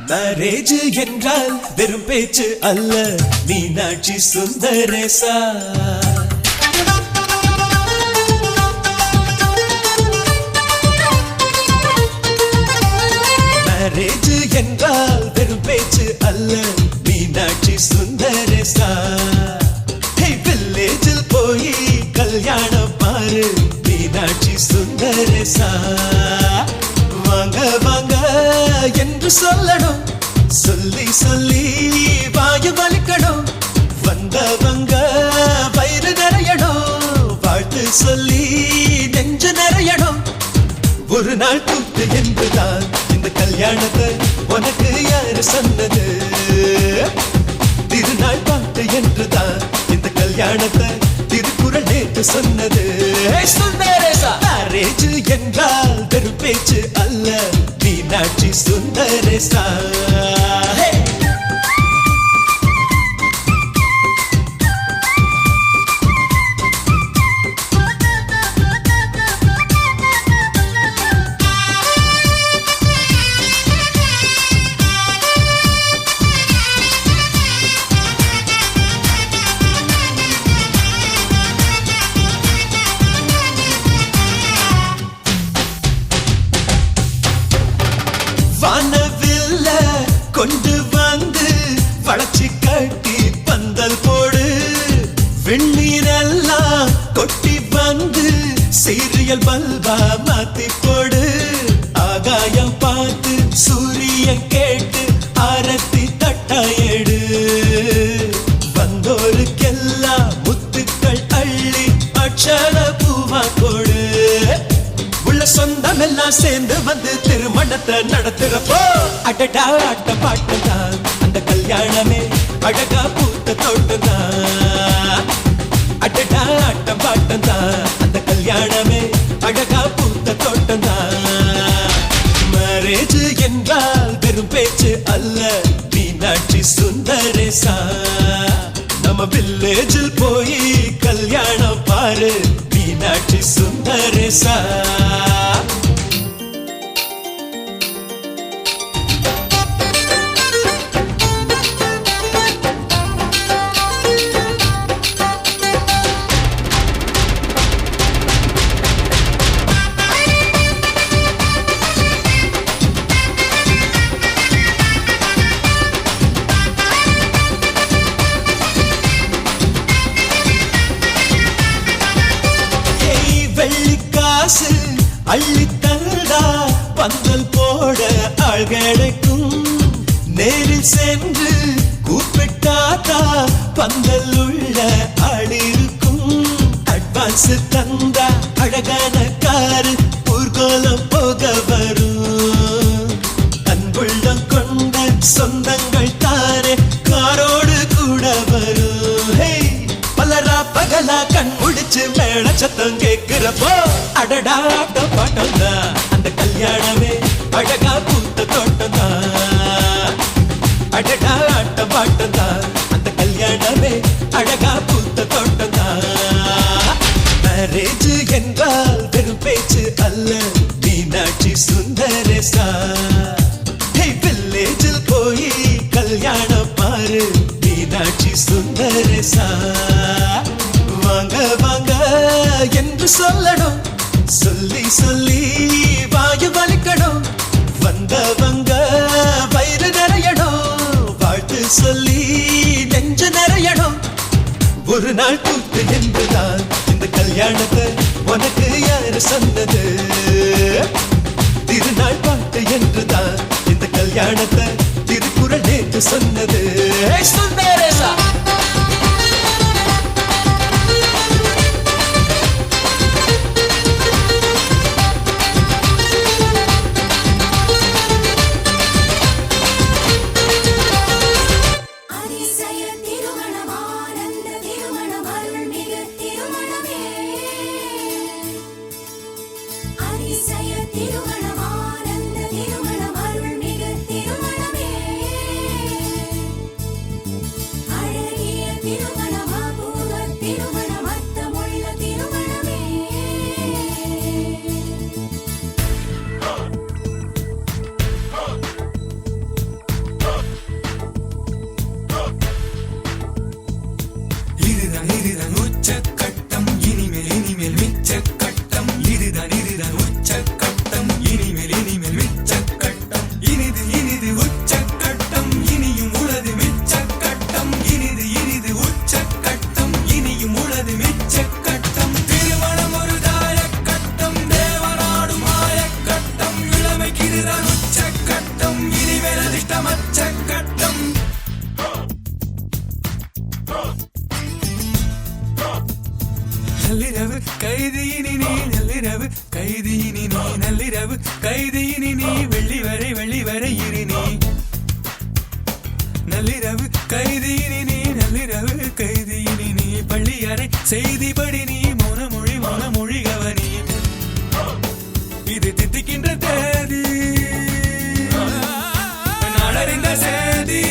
Marriage என்றால் வெறும் பேச்சு அல்ல, மீனாட்சி சுந்தரேசா. மேரேஜ் என்றால் வெறும் பேச்சு அல்ல, மீனாட்சி சுந்தரேசா. வில்லேஜில் போய் கல்யாணம் பாரு, மீனாட்சி சுந்தரேசா. வாங்க வாங்க என்று சொல்லணும், சொல்லி சொல்லி வாயு வலிக்கணும். வந்தவங்க வயிறு நிறையணும், வாழ்த்து சொல்லி நெஞ்சு நிறையணும். ஒரு நாள் கூத்து என்றுதான் இந்த கல்யாணத்தை உனக்கு யாரு சொன்னது? திருநாள் பாட்டு என்றுதான் இந்த கல்யாணத்தை திருக்குறள் நேற்று சொன்னது. மேரேஜ் என்றால் வெறும் பேச்சு அல்ல, மீனாட்சி சுந்தரேசா. வானவில்ல கொண்டு வந்து வளர்ச்சி கட்டி பந்தல் போடு, வெண்ணீரெல்லாம் கொட்டி வந்து சீரியல் பல்பா மாத்தி போடு. ஆகாயம் பார்த்து சூரியன் கேட்டு ஆரத்தி தட்டாயேடு. வந்தோருக்கெல்லாம் முத்துக்கள் அள்ளி அட்சர பூவா கொடு. சொந்தம் எல்லாம் சேர்ந்து வந்து திருமணத்தை நடத்துறப்போ அடடா ஆட்ட பாட்டுதான் அந்த கல்யாணமே அழகா பூத்த தோட்டம்தான். அடடா ஆட்ட பாட்டுதான் அந்த கல்யாணமே அழகா பூத்த தோட்டம்தான். மேரேஜ் என்றால் வெறும் பேச்சு அல்ல மீனாட்சி சுந்தரேசா நம்ம வில்லேஜில் போய் கல்யாணம் பாரு மீனாட்சி சுந்தரேசா அள்ளி தந்தா பந்தல் போட ஆள் கிடைக்கும் நேரில் சென்று கூப்பிட்டாதா பந்தல் உள்ள ஆள் இருக்கும் அட்வான்ஸ் தந்தா அழகான காரு ஊர்கோலம் போக வரும் அன்புள்ளம் கொண்ட சொந்தங்கள் தானே காரோடு கூட வரும் பலரா பகலா கண் முடிச்சு மேல சத்தம் கேட்கிறப்போ அடடா பாட்டம் தான் அந்த கல்யாணமே அழகா பூத்த தோட்டம் தான் அடடா ஆட்ட பாட்டம் தான் அந்த கல்யாணமே அழகா பூத்த தோட்டம் தான் மேரேஜ் என்றால் வெறும் பேச்சு அல்ல மீனாட்சி சுந்தரேசா வில்லேஜில் போய் கல்யாணம் பாரு மீனாட்சி சுந்தரேசா வாங்க வாங்க என்று சொல்லணும் சொல்லி சொல்லி வாயு வலிக்கணும் வந்தவங்க வயிறு நிறையணும் வாழ்த்து சொல்லி நெஞ்சு நிறையணும் ஒரு நாள் கூத்து என்றுதான் இந்த கல்யாணத்தை உனக்கு யாரு சொன்னது திருநாள் பாட்டு என்றுதான் இந்த கல்யாணத்தை திருக்குறள் நேற்று சொன்னது சுந்தரேசா நள்ளிரவு கைதியினி நீ நள்ளிரவு கைதியினி நீ நள்ளிரவு கைதியினி நீ வெள்ளி வரை இரு நீ நள்ளிரவு கைதியினி நீ நள்ளிரவு கைதியினி நீ பள்ளி அறை செய்திபடி நீ மௌனமொழி கவனி இது தித்திக்கின்ற தேதி நாடறிந்த சேதி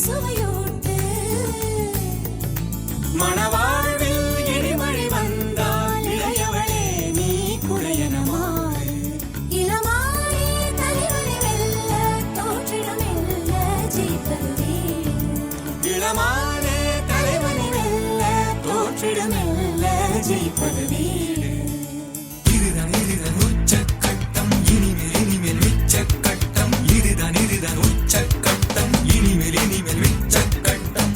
சுவையூட்டு மணவாழ்வில் இனிமழை வந்தால் இளையவளே நீ குழையனமாறு இளமானே தலைவனை வெல்ல தோற்றிடமெல்ல ஜெயிப்பது வீடு இளமானே தலைவனை வெல்ல தோற்றிடமெல்ல ஜெயிப்பது வீடு இதுதான் உச்சக்கட்டம் இனிமேல் மிச்சக்கட்டம் இதுதான் உச்சக்கட்டம் இனிமேல் மிச்சக்கட்டம்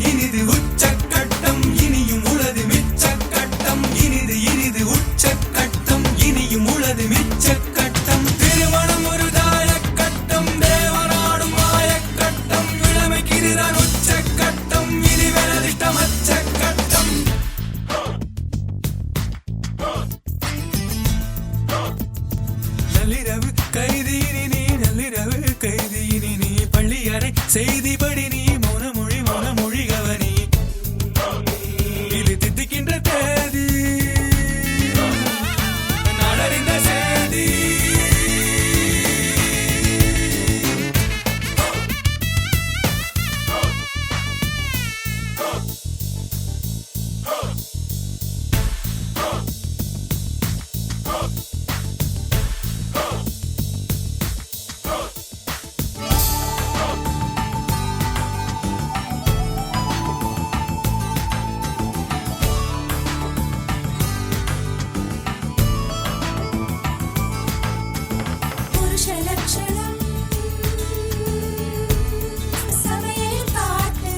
இனிது உச்சக்கட்டம் இனியும் உளது மிச்சக்கட்டம் இனிது உச்சக்கட்டம் இனியும் உளது மிச்சக்கட்டம் திருமணம் ஒரு தாயக்கட்டம் தேவனாடும் மாயக்கட்டம் இளமைக்கு இதுதான் உச்சக்கட்டம் இனி வெனதிஷ்டம் அச்சக்கட்டம் நள்ளிரவு கைதியினி நீ நள்ளிரவு கைதியினி நீ பள்ளியறை செய்திபடி நீ மௌனமொழி கவனி இது தித்திக்கின்ற தேதி நாடறிந்த சேதி புருஷ லட்சணம் சமையல் காட்டு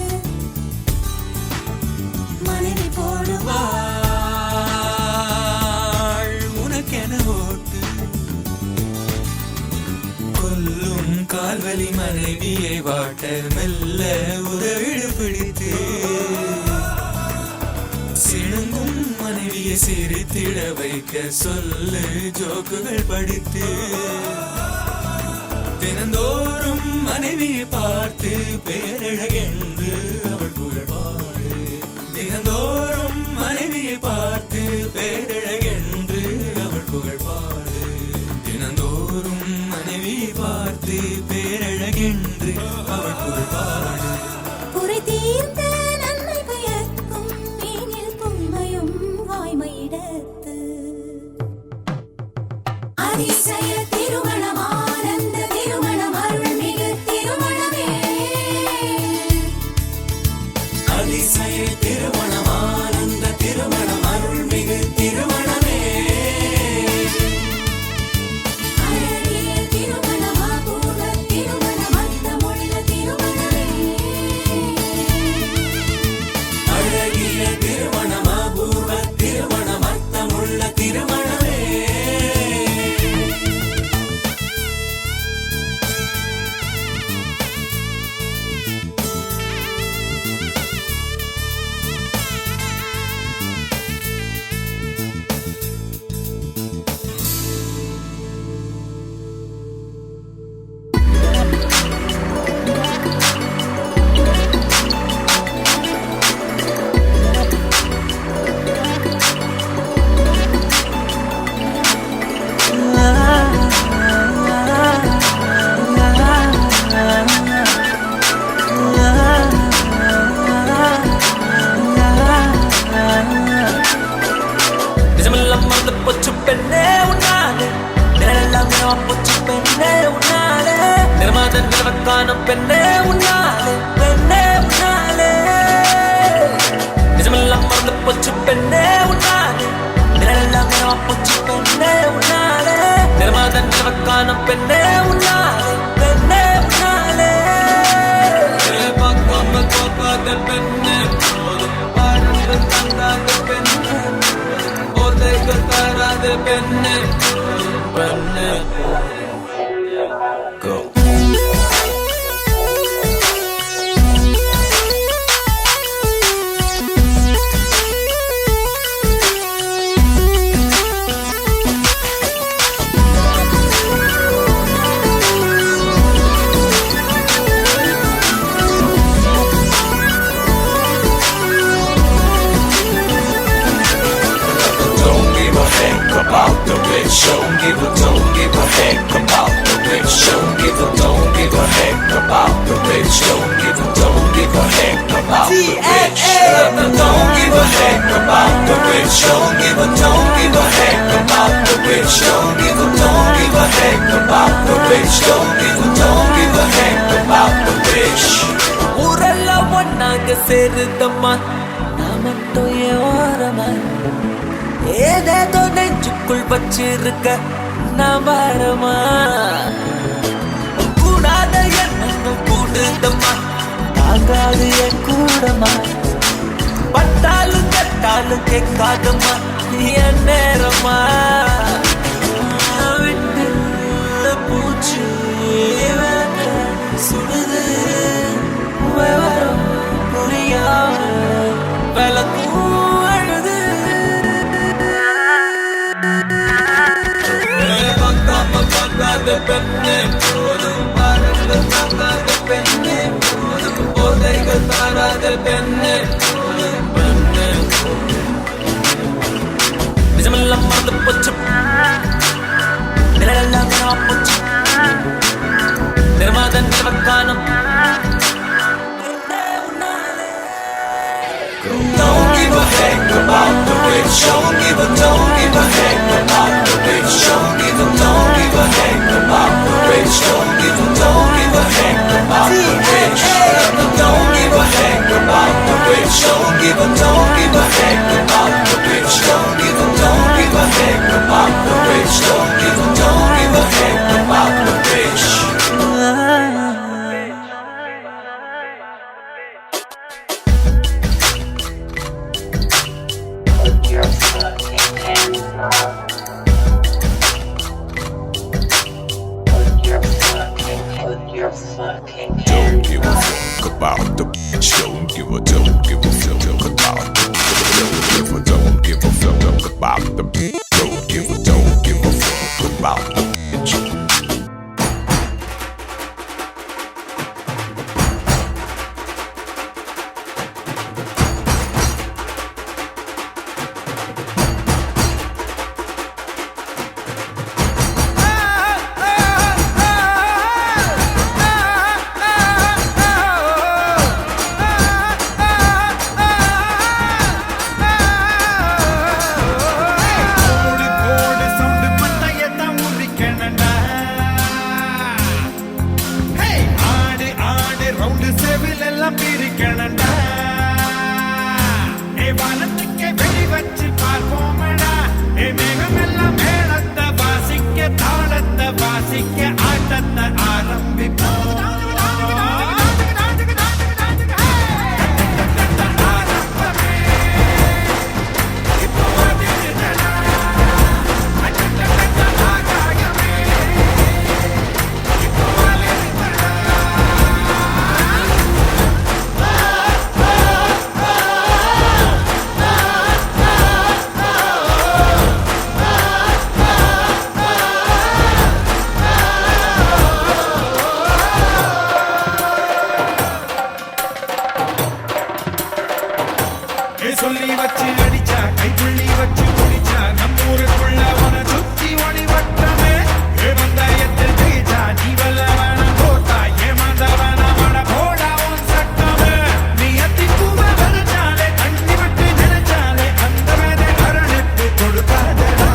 மனைவி போடுவாள் வாழ் உனக்கென ஓட்டு கொல்லும் கால்வலி மனைவியை வாட்ட மெல்ல உதவிடு பிடித்து சிணுங்கும் மனைவியை சிரித்திட வைக்க சொல்லு ஜோக்குகள் படித்து தினந்தோறும் மனைவியை பார்த்து பேரழகென்று அவள் புகழ் பாடு தினந்தோறும் மனைவியை பார்த்து பேரழகென்று அவள் புகழ் பாடு தினந்தோறும் மனைவியை பார்த்து பேரழகென்று அவள் புகழ் பாடு குறை தீர்ந்த நன்மை பயக்கும் மீனில் புண்மையும் வாய்மையிடத்து அதிசய திருமணம் ஆனந்த திருமணம் அருள்மிகு திருமணமே அதிசய திருமணம் ஆனந்த திருமணம் அருள்மிகு திருமணமே அழகிய திருமணம் அபூர்வ திருமணம் அர்த்தமுள்ள திருமணமே அழகிய திருமணம் அபூர்வ திருமணம் அர்த்தமுள்ள திருமணமே நிஜமெல்லாம் மறந்து போச்சு பெண்ணே உன்னாலே நிழலெல்லாம் நிறமா போச்சு பெண்ணே உன்னாலே நிறமாத நிலவக்கான பெண்ணே உன்னாலே பெண்ணே உன்னாலே நிஜமெல்லாம் மறந்து போச்சு பெண்ணே உன்னாலே நிழலெல்லாம் நிறமா போச்சு பெண்ணே உன்னாலே நிறமாத நிலவக்கான பெண்ணே உன்னாலே பெண்ணே உன்னாலே பார்க்காம கோப்பாத பெண்ணே பாடங்கள் தந்தாத பெண்ணே போதைகள் தராத பெண்ணே பெண்ணே Go. Don't give a heck about the rich. Don't give a heck about the bitch. Don't give a heck about the bitch. Don't give a heck about the bitch. Don't give a heck about the bitch. Don't give a heck about the bitch. Don't give a heck about the bitch. ஊரெல்லாம் ஒன்னாக சேருதம்மா, நான் மட்டும் ஏன் ஓரமா ஏதேதோ நெஞ்சுக்குள் வச்சிருக்க நான் பாரமா, கூடாத எண்ணங்கள் கூடுதம்மா, தாங்காது என் கூடமா, பட்டாலும் கட்டாலும் கேட்காதம்மா என் நேரமா, விட்டு பூச்சி சுடுது விவரம் புரியாம விளக்கும் அழுது, பார்க்காத பெண்ணே போதும், பாருங்கள் பார்க்காத பெண்ணே போதும், போதைகள் தாராத பெண்ணே போதும், பெண்ணே நிஜமெல்லாம் மறந்து போச்சு, நிழலெல்லாம் நிறமா போச்சு, நிர்மாதன் நிலவக்கானம். Don't give a heck about the bitch. Don't give a heck about the bitch. Don't give a heck about the bitch. Don't give a heck about the bitch. Don't give a heck about the bitch. Don't give a heck about the bitch. Don't give a heck about the bitch. Don't give a heck about the bitch. Don't give a fuck about the bitch. Don't give a fuck about the bitch. Don't give a fuck about the bitch. Don't give a fuck about the bitch. சொல்லி வச்சு அடிச்சா கைப்புள்ளி வச்சு முடிச்சா நம்மூருக்குள்ள உன சுத்தி ஒளி வட்டமே வந்தாயத்தில் ஜெயிச்சா நீ வல்லவன போட்டா ஏமாந்தவன மட போடா உன் சட்டமே நீ அத்திக்குவ வதச்சாலே தண்ணி விட்டு நினைச்சாலே அந்த வேதை அரணித்து கொடுக்காதடா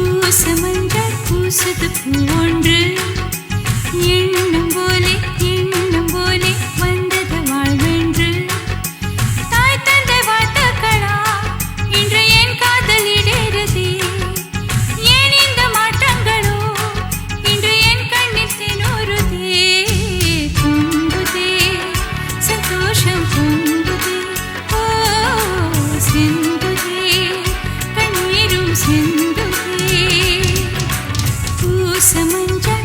பூசமஞ்சள் பூசுது பூவொன்று எண்ணம் போலே வந்தது வாழ்வென்று தாய் தந்தை வாழ்த்துக்களா இன்று என் காதல் இடேறுதே ஏன் இந்த மாற்றங்களோ இன்று என் கண்ணில் தினோருதே பொங்குதே சந்தோஷம் பொங்குதே ஓ சிந்துதே கண்ணீரும் சிந்துதே பூசமஞ்சள்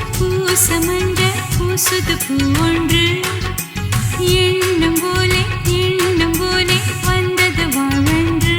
பூசுது பூவொன்று எண்ணம் போலே வந்தது வாழ்வென்று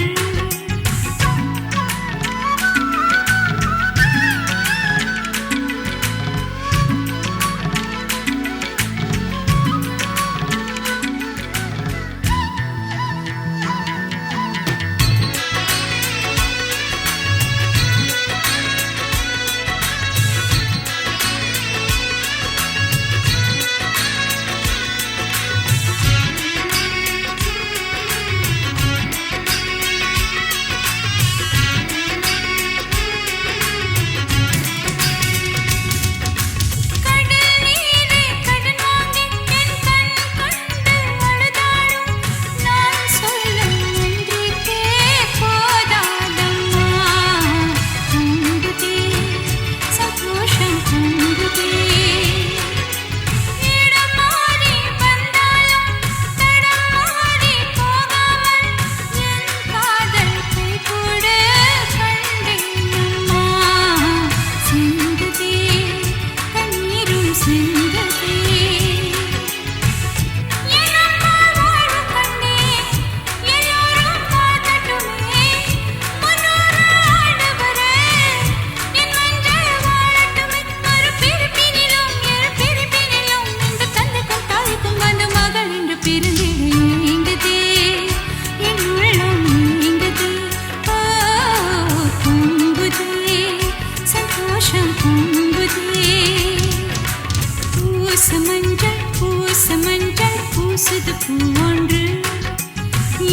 பூசமஞ்சள் பூசுது பூவொன்று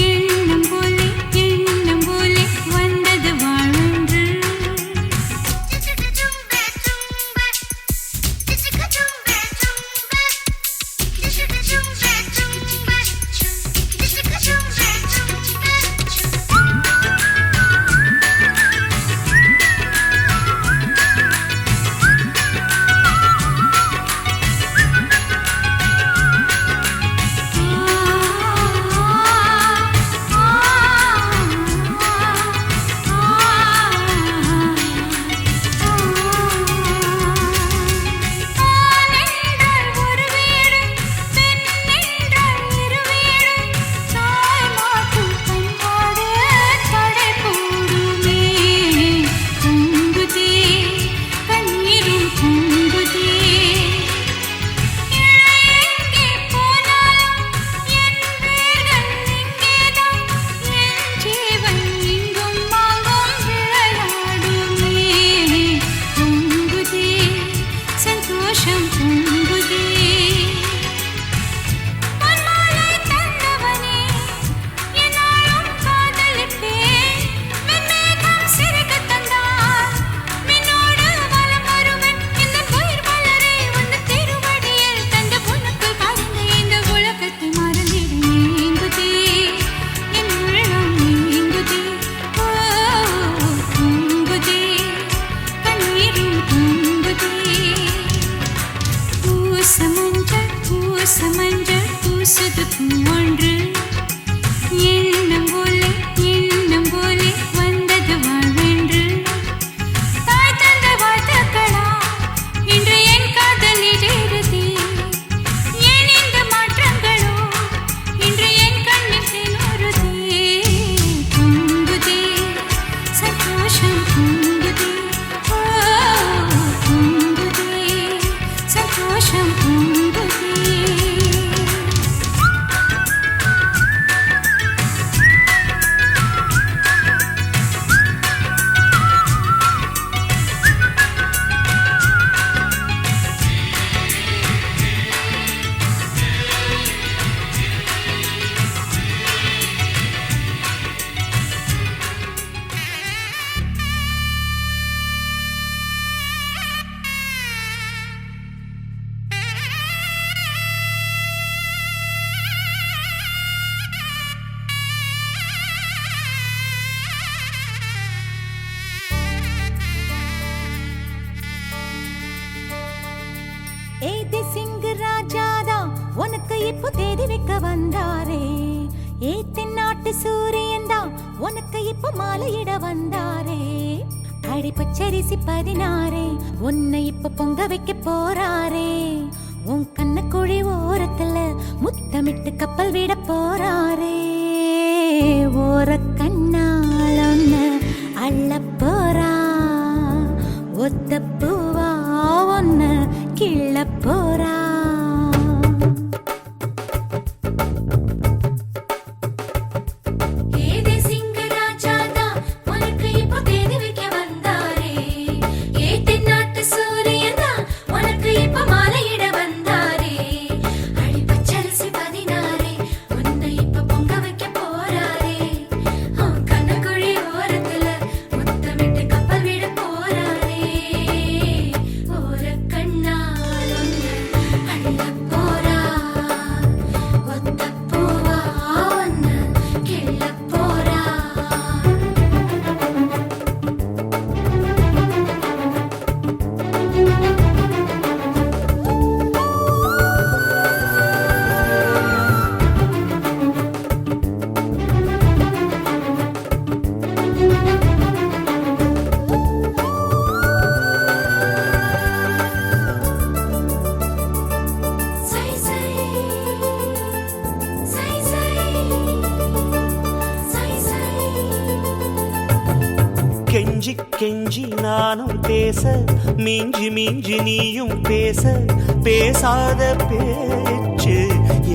எண்ணம் போலே வந்தது வாழ்வென்று பூசமஞ்சள் பூசுது பூவொன்று எண்ணம் போலே வந்தது வாழ்வென்று தாய் தந்தை வாழ்த்துக்களா இன்று என் காதல் இடேறுதே ஏன் இந்த மாற்றங்களோ இன்று என் கண்ணில் தினோருதே பொங்குதே சந்தோஷம் பொங்குதே ஓ பொங்குதே சந்தோஷம் வாசம் பூங்குதே. ஏதி சிங் ராஜாதா உனக்கு இப்போ தேதி வைக்க வந்தாரே. ஏ தென்னாட்டு சூரியன் தான் உனக்கு இப்போ மாலையிட வந்தாரே. அடி பச்சரிசி 16 உன்னை இப்போ பொங்க வைக்க போறாரே. உன் கண்ண குழி ஓரத்துல முத்தமிட்டு கப்பல் விட போறாரே. ஓர கண்ணால் ஒன்னு அள்ள போறா. ஒத்த பூவா ஒன்னு கிள்ள போறா. ஏதே சிங்க ராஜாதா உனக்கு இப்போ தேதி வைக்க வந்தாரே. ஏ தென்னாட்டு சூரியனா உனக்கு இப்போ மாலையிட வந்தாரே. அடி பச்சரிசி 16 உன்னை இப்போ பொங்க வைக்க போறாரே. அவன் கண்ணக்குழி ஓரத்துல முத்தமிட்டு கப்பல் விட போறாரே. ஓர கண்ணால் ஒன்னு அள்ள போறா. ஒத்த பூவா ஒன்னு கிள்ள போறா. சை சை சை சை சை சை. கெஞ்சி கெஞ்சி நானும் பேச, மிஞ்சி மிஞ்சி நீயும் பேச, பேசாத பேச்சு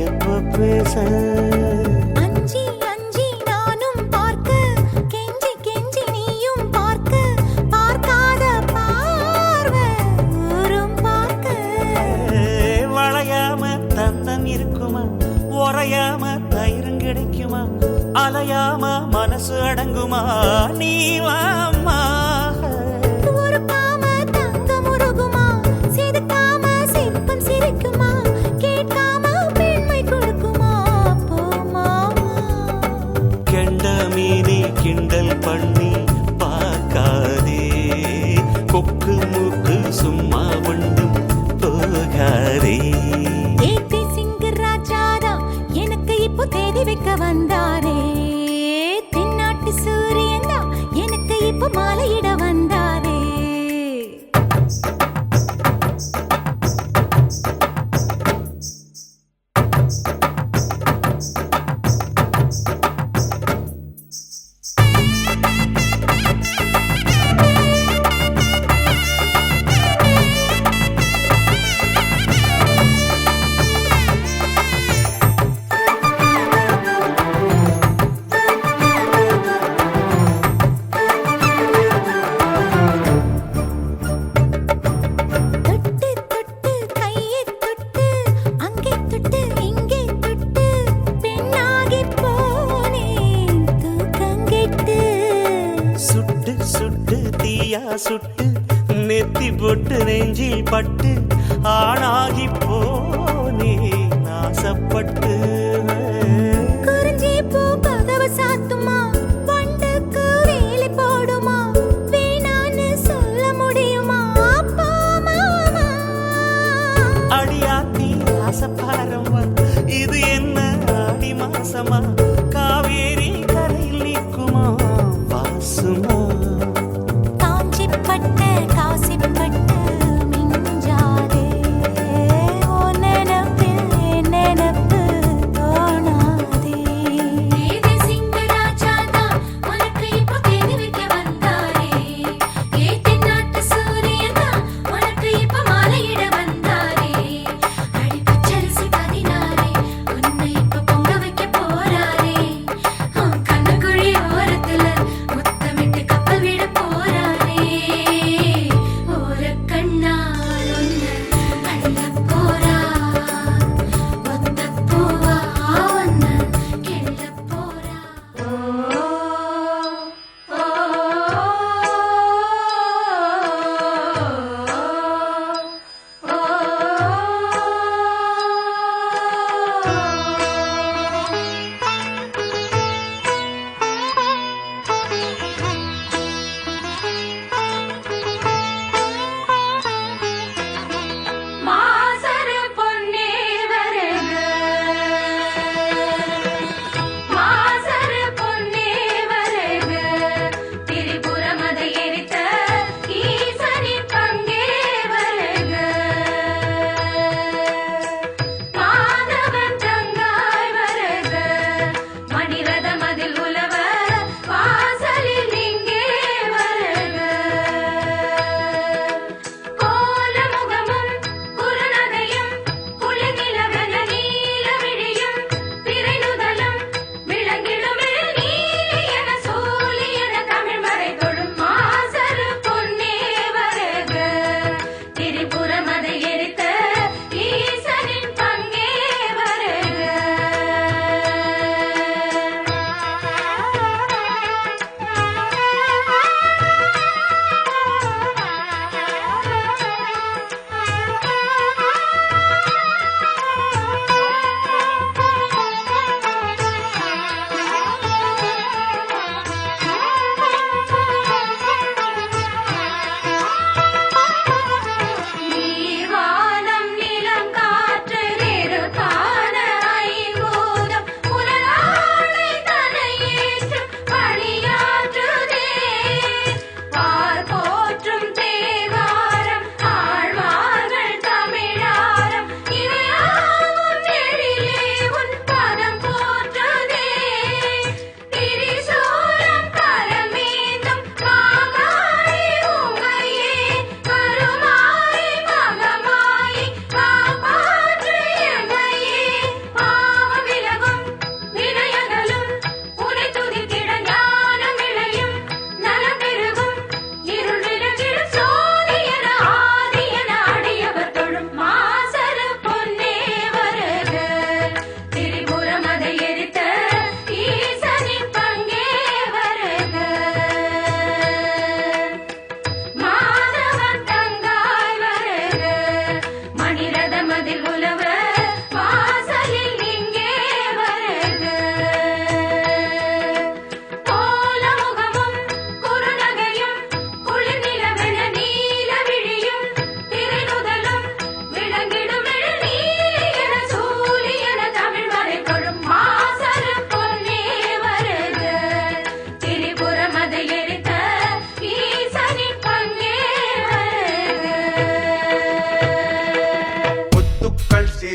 எப்ப பேச? அஞ்சி அஞ்சி நானும் பார்க்க, கெஞ்சி கெஞ்சி நீயும் பார்க்க, பார்க்காத பார்வை ஊரும் பார்க்க. வளையாம தந்தம் இருக்குமா, உறையாம தயிரும் கிடைக்குமா, அலையாம மனசு அடங்குமா, நீ வாம்மா. உருக்காம தங்கம் உருகுமா, செதுக்காம சிற்பம் சிரிக்குமா, கேட்காம பெண்மை கொடுக்குமா, போமாமா. கெண்ட மீனே கிண்டல் பண்ணி பார்க்காதே, கொக்கு மூக்கு சும்மா ஒன்றும் போகாதே. ஏத்தி சிங்க ராஜாதா எனக்கு இப்போ தேதி வைக்க வந்தாரே. தென்னாட்டு சூரியன் தான் எனக்கு இப்போ மாலையிட வந்தாரே. தொட்டு தொட்டு கையை தொட்டு, அங்கே தொட்டு இங்கே தொட்டு, பெண்ணாகி போனேன் தூக்கங்கெட்டு. சுட்டு சுட்டு தீயா சுட்டு, நெத்தி பொட்டு நெஞ்சில் பட்டு, ஆணாகி போனே நாசப்பட்டு. குறிஞ்சி பூ கதவை சாத்துமா, வண்டுக்கு வேலி போடுமா, வேணான்னு சொல்ல முடியுமா, போமாமா. அடியாத்தி ஆசப்பாரம்மா, இது என்ன ஆடி மாசமா, காவேரி கரையில் நிற்குமா வாசுமா. காஞ்சிப்பட்டு காசிப்பட்டு மிஞ்சாதே,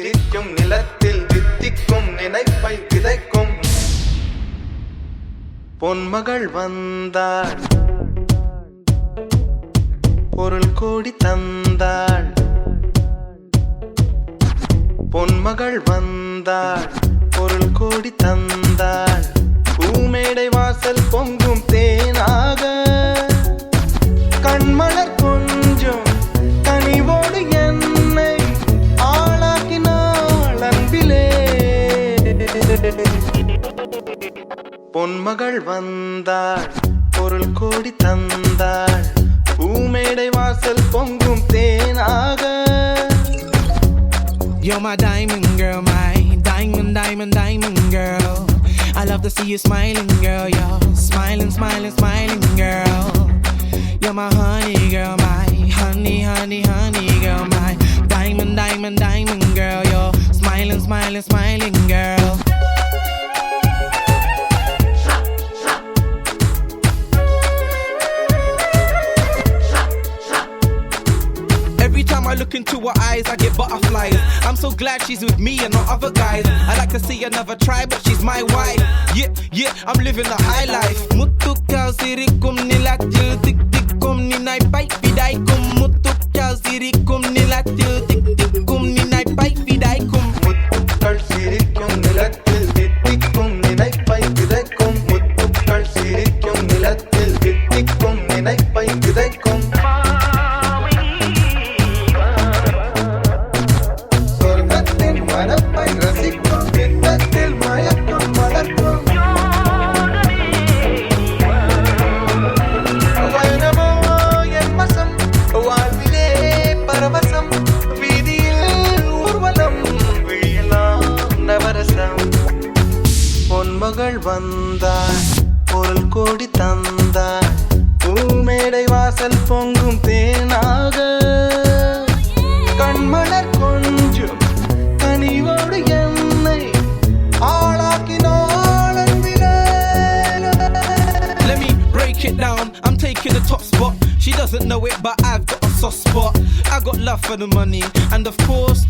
சிரிக்கும் நிலத்தில் தித்திக்கும் நினைப்பை விதைக்கும் பொன்மகள் வந்தாள் பொருள் கோடி தந்தாள் பொன்மகள் வந்தாள் பொருள் கோடி தந்தாள் பூமேடை வாசல் பொங்கும் தேனாக கண்மலர் கொஞ்சம் கனிவோடு என்னை ஆளாக்கினாள் அன்பிலே பொன்மகள் வந்தாள் பொருள் கோடி தந்தாள் பூமேடை வாசல் பொங்கும் தேனாக You're my diamond girl, my diamond, diamond, diamond girl. I love to see you smiling, girl. You're smiling, smiling, smiling, girl. You're my honey girl, my honey, honey, honey girl, my diamond, diamond, diamond girl. You're smiling, smiling, smiling, girl. Every time I look into her eyes, I get butterflies. I'm so glad she's with me and not other guys. I like to see her never try, but she's my wife. Yeah, yeah, I'm living a high life. Mutukkaw sirikum nilatil tik tikum ninay pai pidaikum. Mutukkaw sirikum nilatil tik tikum ninay pai pidaikum. முத்துக்கள் சிரிக்கும் நிலத்தில் தித்திக்கும் நினைப்பை விதைக்கும் முத்துக்கள் சிரிக்கும் நிலத்தில் தித்திக்கும் நினைப்பை விதைக்கும் சொர்க்கத்தின் மனப்பை ரசிக்கும் பின்னத்தில் மயக்கம் வளர்க்கும் வைரமோ என் வசம் வாழ்விலே பரவசம் வீதியில் ஊர்வலம் விழியெல்லாம் நவரசம் பொன்மகள் வந்தாள் பொருள் கோடி தந்தாள் பூமேடை வாசல் பொங்கும் தேனாக கண்மலர் கொஞ்சம் கனிவோடு என்னை ஆளாக்கினாள் அன்பிலே. Let me break it down. I'm taking the top spot. She doesn't know it, but I've got a soft spot. I got love for the money, and of course,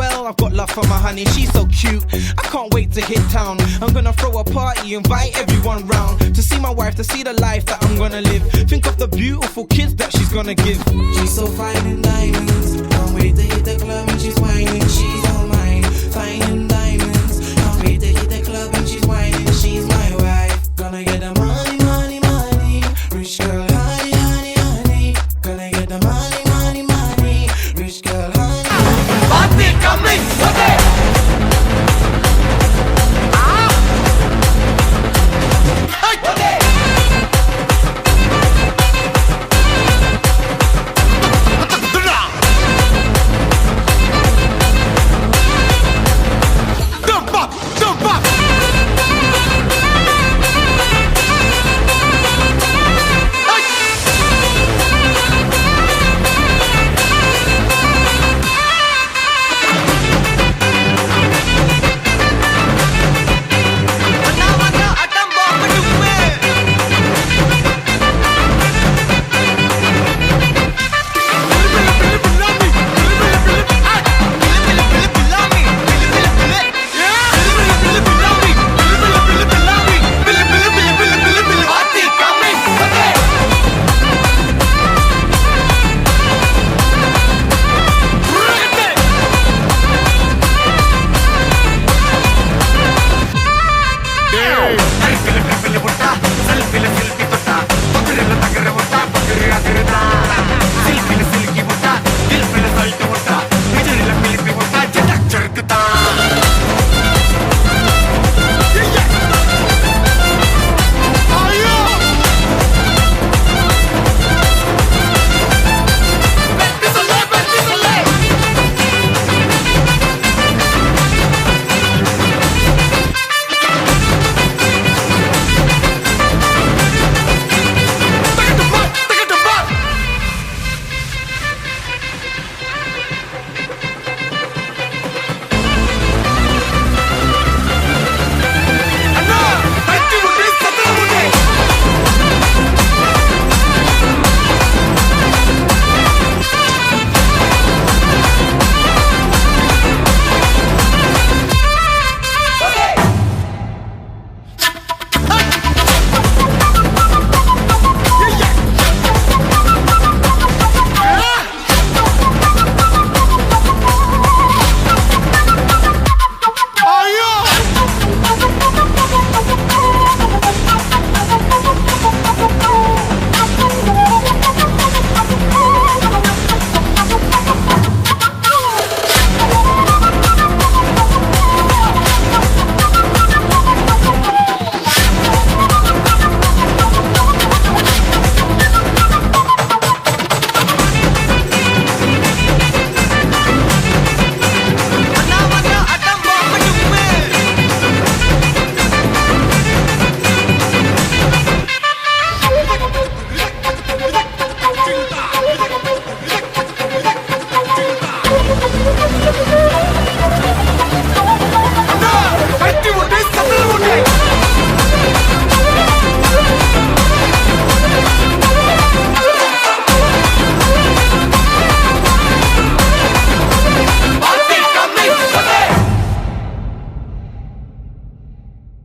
well, I've got love for my honey. She's so cute. I can't wait to hit town. I'm gonna throw a party, invite everyone round to see my wife, to see the life that I'm gonna live. Think of the beautiful kids that she's gonna give. She's so fine in diamonds. Can't wait to hit the club and she's whining. She's